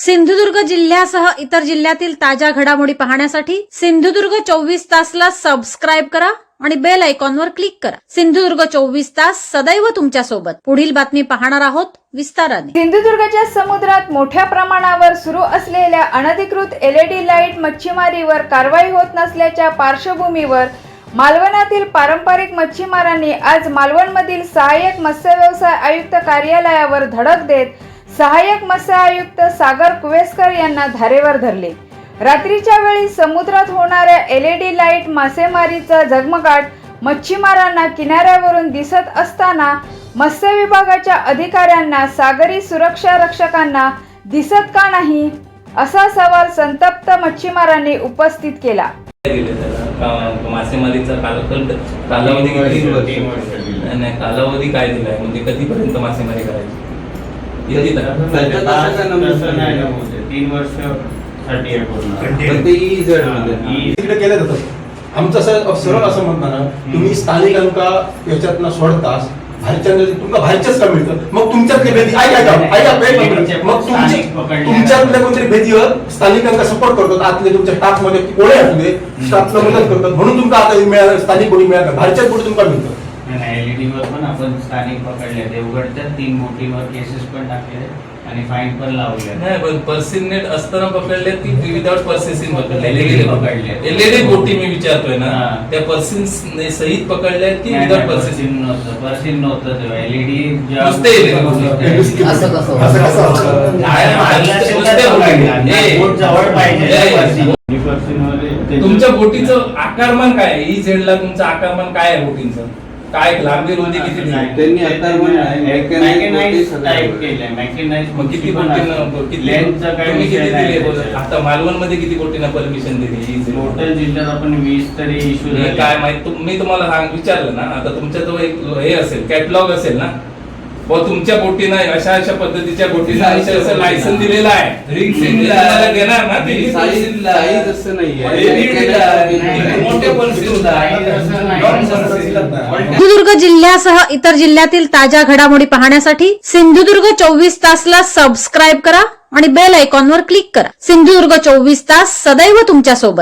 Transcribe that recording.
सिंधुदुर्ग जिल्ह्यासह इतर जिल्ह्यातील ताज्या घडामोडी पाहण्यासाठी सिंधुदुर्ग 24 तासला सबस्क्राईब करा आणि बेल आयकॉनवर क्लिक करा। सिंधुदुर्ग 24 तास सदैव तुमच्या सोबत। पुढील बातमी पाहणार आहोत विस्ताराने। सिंधुदुर्गच्या समुद्रात मोठ्या प्रमाणावर सुरू असलेल्या अनधिकृत एलईडी लाईट मच्छीमारीवर कारवाई होत नसल्याच्या पार्श्वभूमीवर मालवणातील पारंपरिक मच्छीमारांनी आज मालवणमधील सहाय्यक मत्स्य व्यवसाय आयुक्त कार्यालयावर धडक देत सहाय्यक मत्स्य आयुक्त सागर कुवेसकर यांना धारेवर धरले। रात्रीच्या वेळी समुद्रात होणाऱ्या एलईडी लाईट मासेमारीचा झगमगाट मच्छीमारांना किनाऱ्यावरून दिसत असताना मत्स्य विभागाच्या अधिकाऱ्यांना सागरी सुरक्षा रक्षकांना दिसत का नाही असा सवाल संतप्त मच्छीमारांनी उपस्थित केला। मासेमारीचा कालावधी नाही, कालावधी काय दिलाय म्हणजे कधीपर्यंत मासेमारी करायची? 3 वर्षासाठी तिकडे केलं जातं। आमचं सरळ असं म्हणताना तुम्ही स्थानिकांका याच्यातनं सोडतास तुमका बाहेरच्याच का मिळतं, मग तुमच्यातले भेदी मग तुमच्यातल्या कोणतरी भेदीवर स्थानिकांका सपोर्ट करतात, आतले तुमच्या स्टाफ मध्ये कोळे असले स्टाफला मदत करतात म्हणून तुमका आता मिळालं, स्थानिक कोणी मिळालं, बाहेरच्याच कोणी तुमका मिळतं। एलईडी वर पण आपण स्थानिक पकडले, देवगडच्या 3 बोटीवर केसेस पण टाकले आणि फाईन पण लावले। नाही, पण पर्सिन नेट असताना पकडले की विदाउट पर्सिन पकडले? एलईडी बोटी मी विचारतोय ना, त्या पर्सिन सहित पकडले की विदाउट पर्सिन? पर्सिन नव्हतं तेव्हा, एलईडी जवळ पाहिजे। तुमच्या बोटीचं आकारमान काय आहे? ई झेडला तुमचं आकारमान काय आहे बोटींचं? काय लांबी रुंदी किती? त्यांनी किती आता मालवण मध्ये किती बोटींना परमिशन दिली? टोटल जिल्ह्यात आपण 20 तरी इश्यू काय माहित, मी तुम्हाला विचारलं ना, आता तुमच्या तो एक हे असेल, कॅटलॉग असेल ना, तुमच्या बोटीनं अशा अशा पद्धतीच्या बोटीनं असं लायसन दिलेलं आहे, रिंग देणार ना ते? सिंधुदुर्ग जिल्ह्यासह इतर जिल्ह्यातील ताज्या घडामोडी पाहण्यासाठी सिंधुदुर्ग 24 तासला सबस्क्राईब करा आणि बेल आयकॉनवर क्लिक करा। सिंधुदुर्ग 24 तास सदैव तुमच्या सोबत।